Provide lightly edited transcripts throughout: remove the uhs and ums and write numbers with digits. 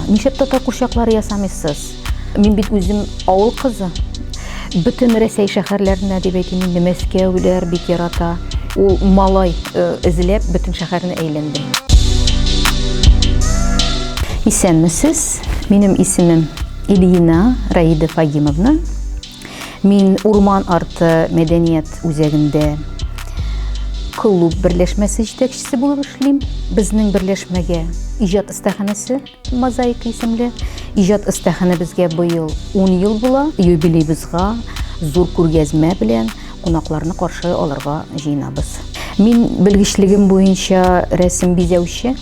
Нишеп татар курчаклары ясамыйсыз? Мин бит үзем авыл кызы. Bütün Рәсәй шәһәрләренә дип әйтим инде, Мәскәүләр бик ярата. Ул малай эзләп bütün шәһәрне әйләнде. Исәнмесез? Минем исемем Ильина Раида Фагимовна. Мин Урман арты мәдәният үзәгендә клуб берләшмәсе җитәкчесе булып эшлим. Безнең берләшмәгә иҗат остаханәсе Мозаика исемле иҗат остахана безгә быел 10 ел була. Юбилейбызга зур күргәзмә белән кунакларны каршы алырга җыенабыз. Мин белгечлегем буенча рәсем бизәүче,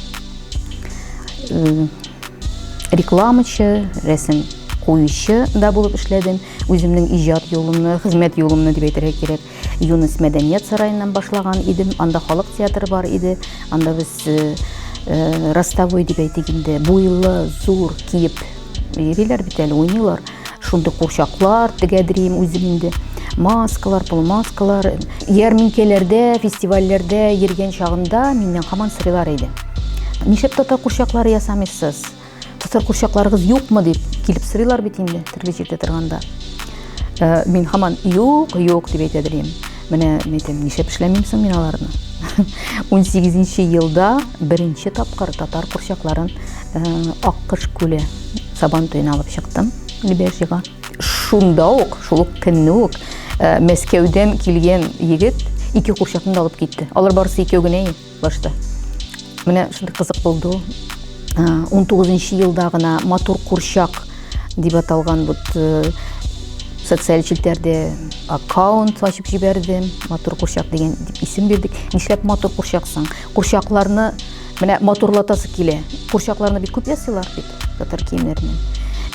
рекламачы, рәсем куючы да булып эшләдем. Үземнең иҗат юлымны, хезмәт юлымны дип әйтергә кирәк. Юнус мәдәният сараеннан башлаган идем. Анда халык театры бар иде. Анда без ростовой дип әйтик инде. Буйлы, зур киеп йөриләр бит әле, уйныйлар. Шундый курчаклар тегәдерим үзем инде. Маскалар, полумаскалар, ярминкәләрдә, фестивальләрдә йөргән чагында миннән һаман сорыйлар иде. Нишеп татар курчаклары ясамыйсыз? Татар курчакларыгыз юкмы дип килеп сорыйлар бит инде төрле җирдә торганда. Мин һаман юк дип әйтәдем. Менә әйтәм, нишеп эшләмим соң мин аларны. 18нче елда беренче тапкыр татар курчакларын Аккыш күле Сабан туена алып чыктым Лебяжига. Шунда ук, шул ук көнне ук Мәскәүдән килгән егет 2 курчакны да алып китте. Алар барысы икәү генә башта. Менә шундый кызык булды. 19нчы елда гына матур курчак дип аталган бу социаль челтәрдә аккаунт ачып җибәрдем. Матур курчак дигән дип исем бирдек. Нишләп матур курчаксың? Курчакларны менә матурлатасы килә. Курчакларны бик күп ясыйлар бит татар киемнәреннән.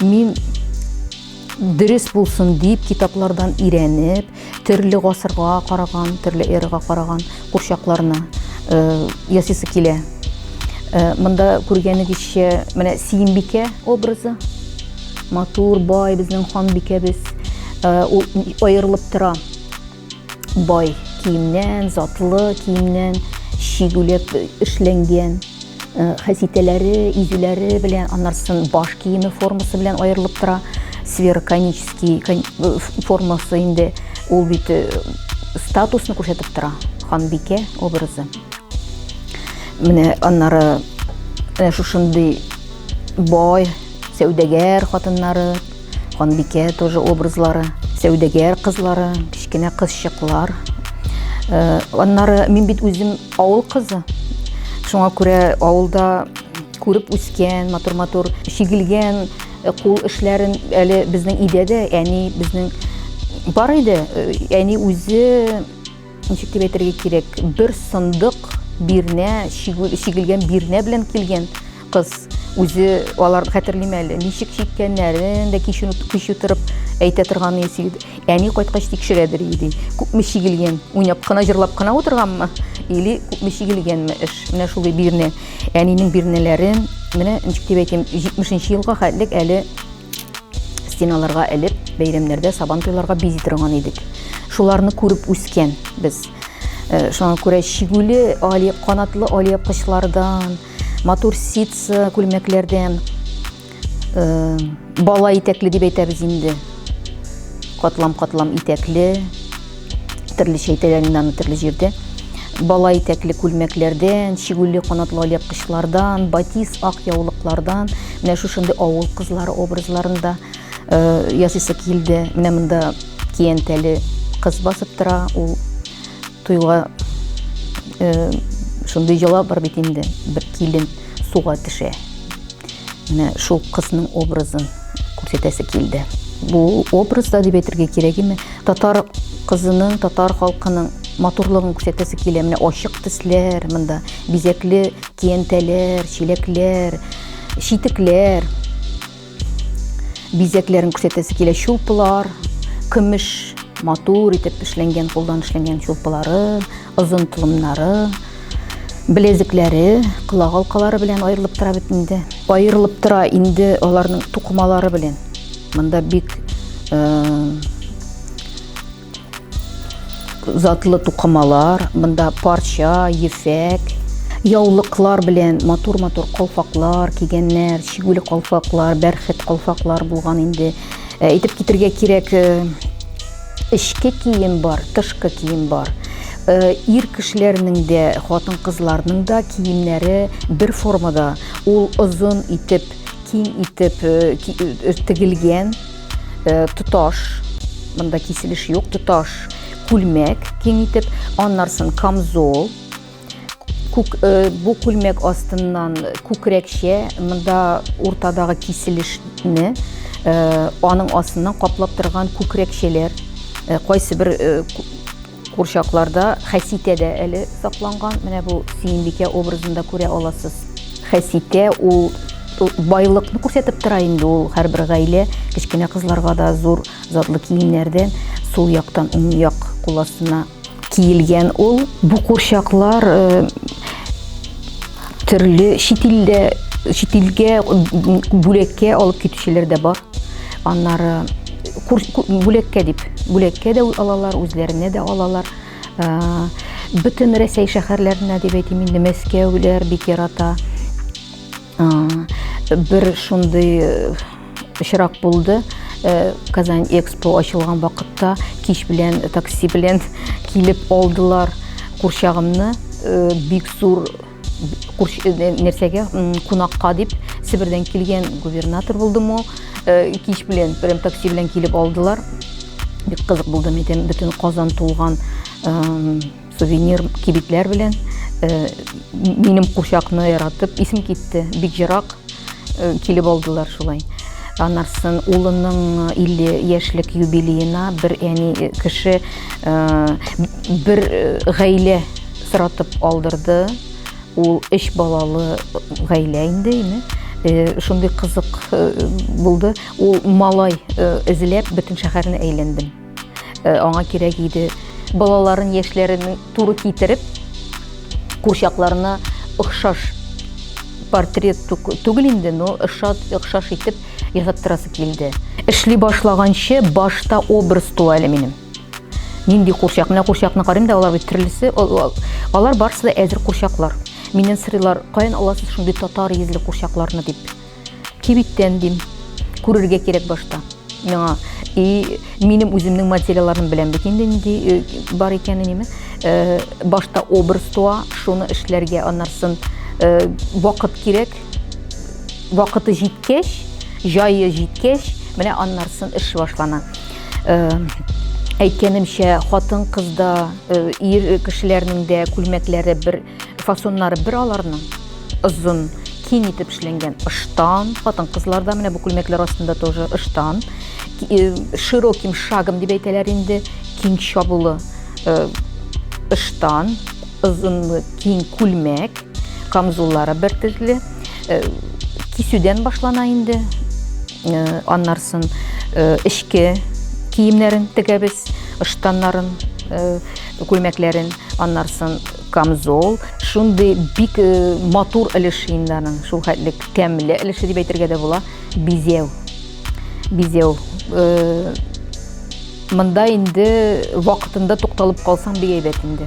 Мин дөрес булсын дип китаплардан өйрәнеп, төрле гасырга караган, төрле эрага караган курчакларны ясыйсы килә. Монда күргәнегезчә, менә Сиембикә образы, матур бай безнең ханбикәбез, ул аерылып тора. Бай киемнән, затлы киемнән, шигүләп эшләнгән, хәситәләре, изүләре белән, аннарсын баш киеме формасы белән аерылып тора. Сфероконический формасы инде ул бит статусны күрсәтеп тора. Ханбикә образы. Менә аннары шушындый бай, сәүдәгәр хатыннары, ханбикә тоже образлары, сәүдәгәр кызлары, кичкенә кызчыклар. Аннары мин бит үзем авыл кызы. Шуңа күрә авылда күреп үскән, матур-матур шигелгән кул эшләрен әле безнең идәдә, яни безнең бар иде. Яни үзе ничек дип әйтергә кирәк, бер сындык бирнә, шигелгән бирнә белән килгән кыз. Үзе алар хәтерлим әле, ничек шиккәннәрен дә кичү торып әйтә торган иде. Яни кайткач тикшерәдер иде. Күпме шигелгән, уйнап кына җырлап кына утырганмы? Или күпме шигелгәнме эш? Менә шулай бирнә. Янинең бирнәләрен менә ничек дип әйтим, 70нче елга хәтлек әле стеналарга элеп, бәйрәмнәрдә, сабан туйларга бизи торган идек. Шуларны күреп үскән без. Шуңа күрә шигүле, али канатлы алияпкычлардан, матур ситсы күлмәкләрдән, бала итәкле дип әйтәбез инде. Катлам-катлам итәкле, төрле әйтәләреннән төрле җирдә. Бала итәкле күлмәкләрдән, шигүле канатлы алияпкычлардан, батис ак яулыклардан, менә шушындый авыл кызлары образларында ясыйсы килде. Менә монда киянтәле кыз басып тора, ул туйга шундый җала бар бит инде. Бер килен суга төшә. Менә шул кызның образын күрсәтәсе килде. Бу образда дип әйтергә кирәкме? Татар кызының, татар халкының матурлыгын күрсәтәсе килә. Менә ачык төсләр, монда бизәкле киянтәләр, чиләкләр, читекләр, бизәкләрен күрсәтәсе килә. Чулпылар, көмеш, матур итеп эшләнгән, кулдан эшләнгән чулпылары, озын тулымнары, белезекләре, кылак алкалары белән аерылып тора бит инде. Аерылып тора инде аларның тукымалары белән. Монда бик затлы тукымалар, монда парча, ефәк, яулыклар белән матур-матур калфаклар кигәннәр, шигүле калфаклар, бәрхет калфаклар булган инде. Әйтеп китергә кирәк, эчке кием бар, тышкы кием бар. Ир кешеләрнең дә, хатын-кызларның да киемнәре бер формада. Ул озын итеп, киң итеп тегелгән, тоташ, монда киселеш юк, тоташ күлмәк киң итеп, аннарсын камзол. Бу күлмәк астыннан күкрәкчә, монда уртадагы киселешне аның астыннан каплап торган күкрәкчәләр, кайсы бер курчакларда хәситәдә әле сакланган. Менә бу Сөембикә образында күрә аласыз. Хәситә ул байлыкны күрсәтеп тора инде, ул һәрбер гаилә кечкенә кызларга да зур затлы киемнәрдән сул яктан уң як куласына киелгән. Ул бу курчаклар төрле шитилгә бүлеккә алып китүчеләр дә бар. Аннары бүлеккә дә алалар, үзләренә дә алалар. Бөтен Рәсәй шәһәрләренә дип әйтим инде, Мәскәүләр бик ярата. Бер шундый очрак булды. Казань Экспо ачылган вакытта кич белән такси белән килеп алдылар курчагымны, бик зур нәрсәгә кунакка дип Себердән килгән губернатор булдымы, кич белән прям такси белән килеп алдылар. Бик кызык булды, мәйтәм, бөтен Казан тулган сувенир кибетләр белән минем курчакны яратып, исем китте, бик җирак килеп алдылар шулай. Аннарсын улының 50 яшьлек юбилеена бер кеше бер гаилә соратып алдырды. Ул 3 балалы гаилә инде. Шундый кызык булды. Ул малай эзләп бөтен шәһәрне әйләндем. Аңа кирәк иде балаларын, яшьләрен туры китереп, курчакларына охшаш портрет түгел инде, но охшаш итеп ясаттырасы килде. Эшли башлаганчы башта образ туа әле минем. Нинди курчак, менә курчакны карыйм да, алар бит төрлесе, алар барысы да әзер курчаклар. Миннән сорыйлар, каян аласыз шундый татар йөзле курчакларны дип. Кибиттән дим, күрергә кирәк башта. Миңа минем үземнең материалларны беләм бит инде нинди бар икәнен, башта образ туа, шуны эшләргә, аннарсын вакыт кирәк. Вакыты җиткәч, җае җиткәч, менә аннарсын эш башлана. Әйткәнемчә, хатын-кызда, ир кешеләрнең дә күлмәкләре бер фасоннары бер аларның озын, киң итеп эшләнгән ыштан, хатын-кызларда менә бу күлмәкләр астында тоже ыштан, широким шагом дип әйтәләр инде, киң чабулы ыштан, озын киң күлмәк, камзуллары бер төрле, кисүдән башлана инде. Аннарсын эчке киемнәрен тегәбез, ыштаннарын, күлмәкләрен, аннарсын камзол, шундый бик матур өлеше инде аның, шул хәтлек тәмле өлеше дип әйтергә дә була, бизәү. Монда инде вакытында тукталып калсам бик әйбәт инде.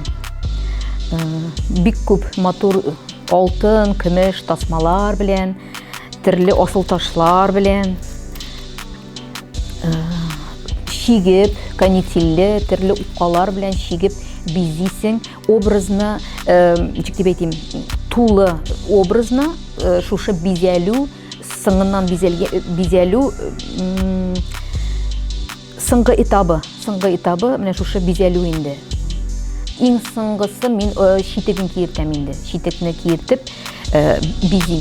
Бик күп матур алтын, көмеш тасмалар белән, төрле асыл ташлар белән шигеп, канителле, төрле укалар белән шигеп бизисең, образны, ничек дип әйтим, тулы образны, шушы бизәлү, сыңыннан бизәлү, сыңгы этабы, менә шушы бизәлү инде. Иң сыңгысы мин читеген киертәм инде. Читекне киертеп бизим.